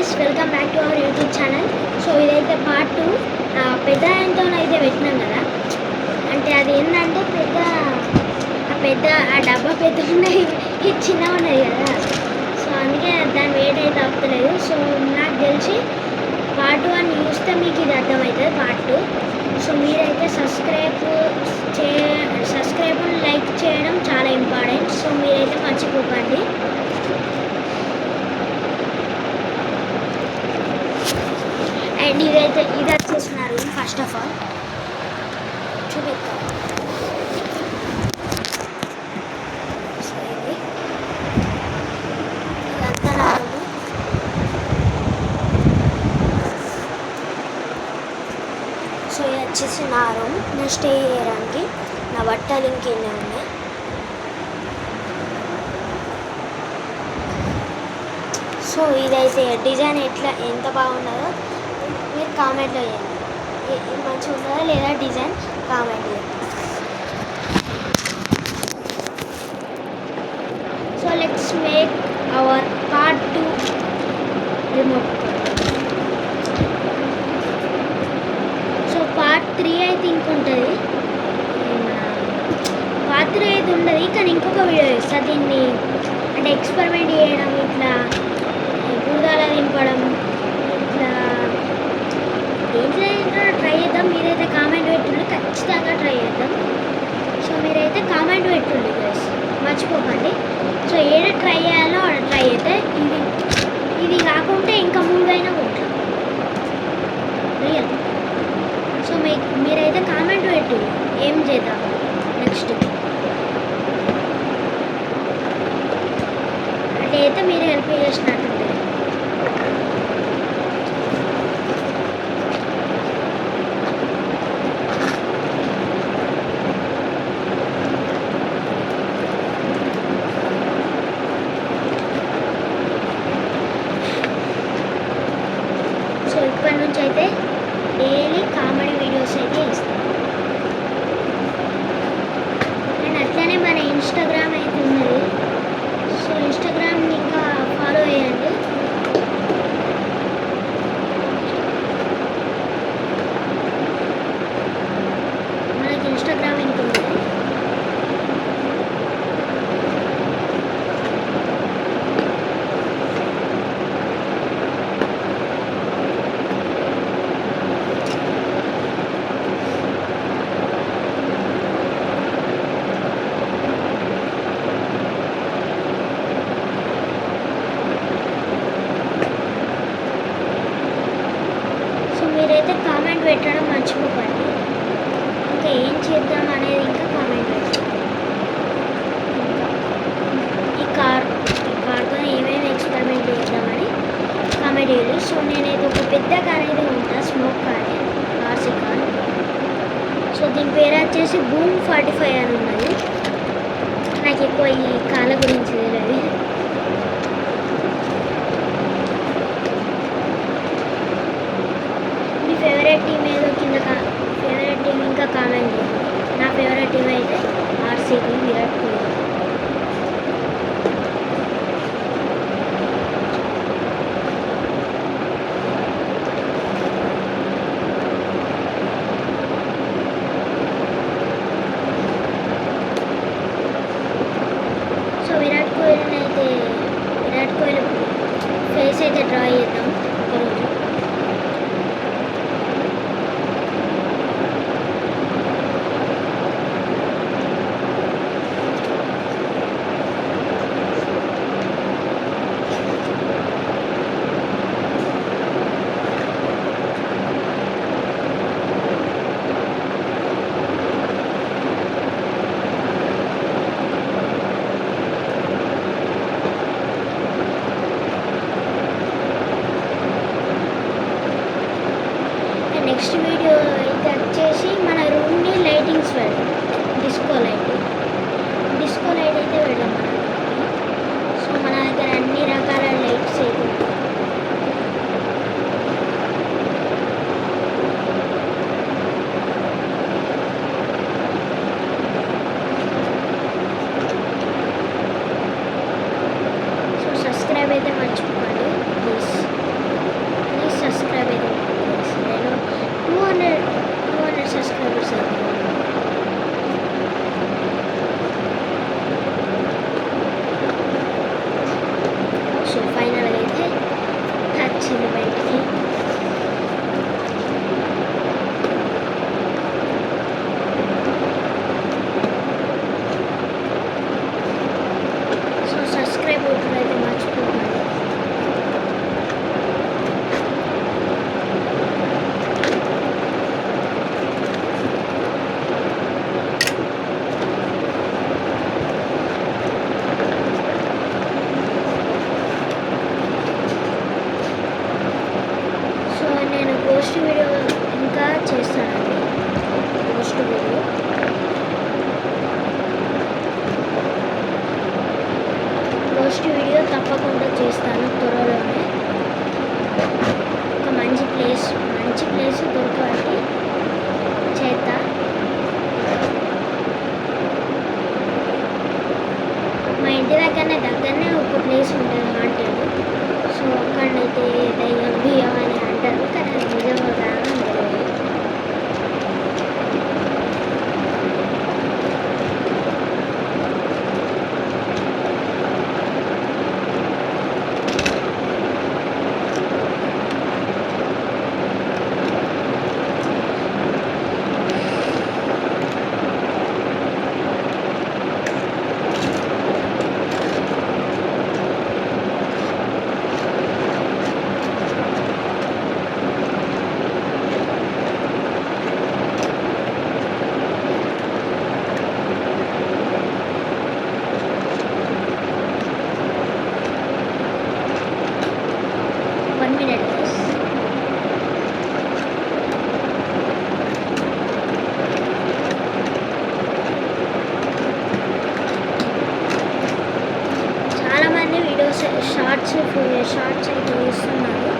Guys, welcome back to our YouTube channel. So ఇదైతే part 2. పెద్ద ఆయనతో అయితే పెట్టినాం కదా. అంటే అది ఏంటంటే ఆ డబ్బా పెద్ద ఉన్నాయి, ఇది చిన్న ఉన్నది కదా. సో అందుకే దాని వెయిట్ అయితే అవ్వలేదు. సో నాకు తెలిసి పార్ట్ 1 చూస్తే మీకు ఇది అర్థమవుతుంది. పార్ట్ 2. సో మీరైతే సబ్స్క్రైబ్ లైక్ చేయడం చాలా ఇంపార్టెంట్. సో మీరైతే మర్చిపోకండి. అండ్ ఇది వచ్చేసినారు. ఫస్ట్ ఆఫ్ ఆల్ చూపిస్తాను. ఇదంతా నా రూము. సో ఇది వచ్చేసి నా రూమ్. నేను స్టే చేయడానికి నా బట్టలు ఇంకెన్ని ఉన్నాయి. సో ఇదైతే డిజైన్ ఎంత బాగున్నదో మీరు కామెంట్లో చేయండి. ఇది మంచిగా ఉన్నదా లేదా డిజైన్ కామెంట్ చేయండి. So let's make our part 2 remote. So part 3 అయితే ఇంకుంటుంది. పార్ట్ 3 అయితే ఉండదు, కానీ ఇంకొక వీడియో ఇస్తా. దీన్ని అంటే ఎక్స్పెరిమెంట్ చేయడం, ఇట్లా బురదాల దింపడం, ఇట్లా దేంట్లో ట్రై చేద్దాం. మీరైతే కామెంట్ పెట్టుండి, ఖచ్చితంగా ట్రై చేద్దాం. సో మీరైతే కామెంట్ పెట్టుండి గైస్, మర్చిపోకండి. సో ఏదో ట్రై చేయాలో ఆడ ట్రై అయితే ఇది కాకుంటే ఇంకా 3 అయినా ఉంటాం రియల్. సో మీరైతే కామెంట్ పెట్టుండి ఏం చేద్దాం నెక్స్ట్. అంటే అయితే మీరు హెల్ప్ చేసినట్టుంటుంది. సో ఇప్పటి నుంచి అయితే డైలీ కామెడీ వీడియోస్ అయితే ఇస్తాను. అండ్ అట్లనే మన ఇన్స్టాగ్రామ్ అయితే ఉన్నది. సో ఇన్స్టాగ్రామ్ని ఇంకా ఫాలో చేయండి. మనకి ఇన్స్టాగ్రామ్ ఇంకా ఉంది. మీరైతే కామెంట్ పెట్టడం మర్చిపోకండి. ఇంకా ఏం చేద్దాం అనేది ఇంకా కామెంట్ పెట్టండి. ఈ కార్తో ఏమేమి ఎక్స్పెరిమెంట్ చేద్దామని కామెంట్ చేయాలి. సో నేనైతే ఒక పెద్ద కార్ అయితే ఉంటా, smoke car, RC car. So దీని పేరు వచ్చేసి బూమ్ 45 అని ఉన్నది. నాకు ఎక్కువ ఈ కార్ల గురించి తెలియదు. ఫేవరెట్ టీం ఏదో కింద ఫేవరెట్ టీం ఇంకా కామెంట్ చేయండి. నా ఫేవరెట్ టీం అయితే RCB, Virat Kohli. So Virat Kohli face అయితే డ్రా చేద్దాం ఒకరోజు. షార్ట్స్ అయితే చూస్తున్నారు.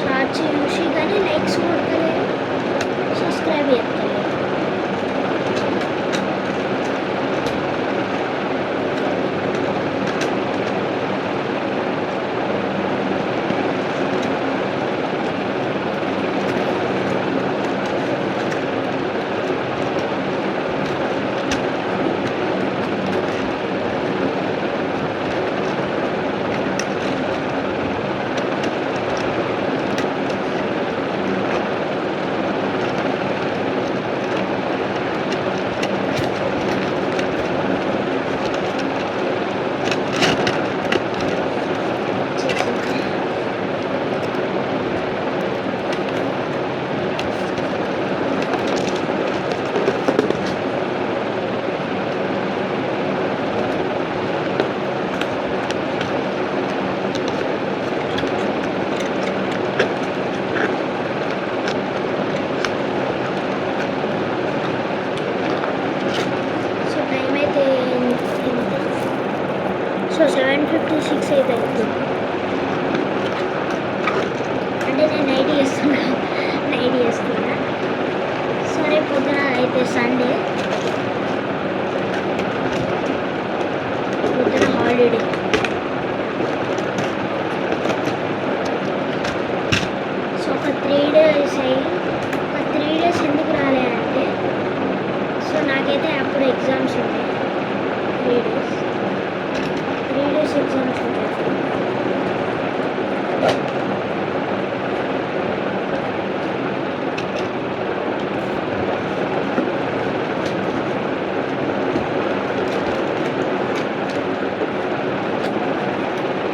షార్ట్స్ చూసి కానీ లైక్స్ కొడతలేరు, సబ్స్క్రైబ్ చేస్తలేరు. సో 7:56 అయితే అవుతుంది. అంటే నేను నైట్ చేస్తున్నా. సరే పొద్దున అయితే సండే, పొద్దున హాలిడే. సో ఒక 3 days ఎందుకు రాలే అంటే, సో నాకైతే అప్పుడు ఎగ్జామ్స్ ఉన్నాయి. 3 days ఎగ్జామ్స్ ఉంటాయి.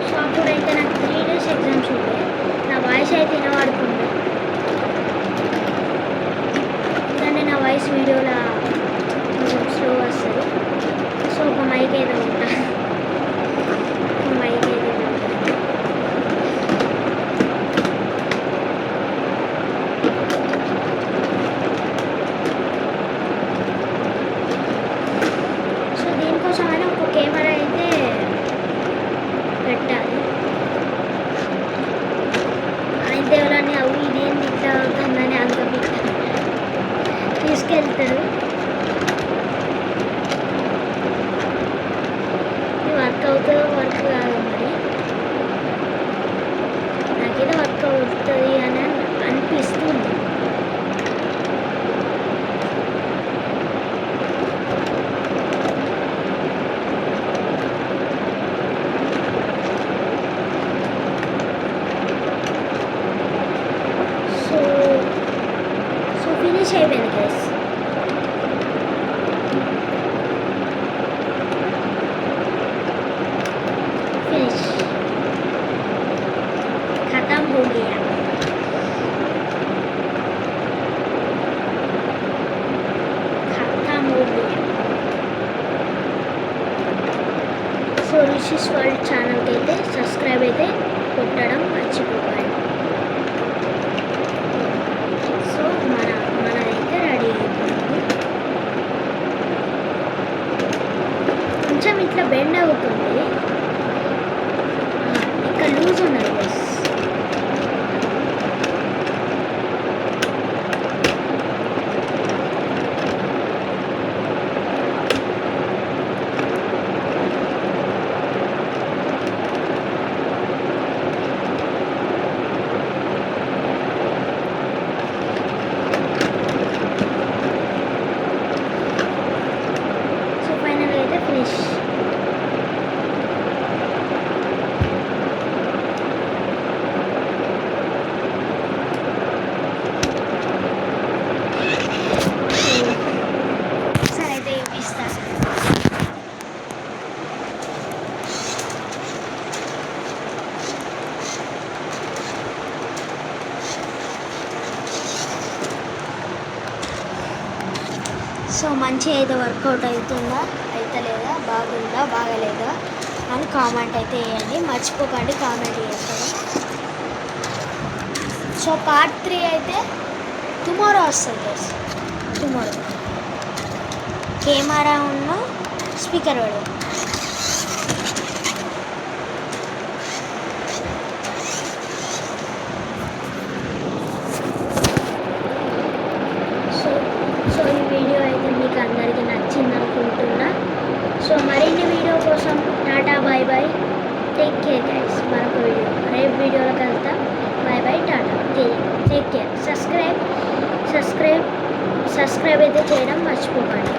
సో అప్పుడైతే నాకు 3 days ఎగ్జామ్స్ ఉంటాయి. నా వాయిస్ అయితే వినబడుతుంది, కానీ నా వాయిస్ వీడియోలో కొంచెం స్లో వస్తుంది. సో ఒక మైక్ ఏదో ఉంటా, దీనికోసమైనా ఒక కెమెరా అయితే పెట్టాలి. అయితే ఎవరని అవి ఇదేంటి ఇట్లా అవుతుందని అంత తీసుకెళ్తారు. వర్క్ అవుతుందో వర్క్ కాదు, మరి నాకేదో వర్క్ అవుతుంది అని అనిపిస్తుంది. సో ఫినిష్ అయిపోయింది గైస్. फिनिश, खत्म हो गया. సో రిషిస్ వరల్డ్ ఛానల్కి అయితే సబ్స్క్రైబ్ అయితే కొట్టడం మర్చిపోకండి. సో మనదైతే రెడీ అయిపోయింది. కొంచెం ఇట్లా బెండ్ అవుతుంది, ఇక్కడ లూజ్ ఉన్నది గైస్. సో ఫైనల్గా అయితే ఫినిష్. సో మంచిగా అయితే వర్కౌట్ అవుతుందా అవుతలేదా, బాగుందా బాగలేదా అని కామెంట్ అయితే వేయండి, మర్చిపోకండి కామెంట్ చేస్తారు. సో పార్ట్ 3 అయితే టుమారో వస్తుంది. టుమారో కెమెరా ఉన్న స్పీకర్ వాడు. మర్చిపోకండి.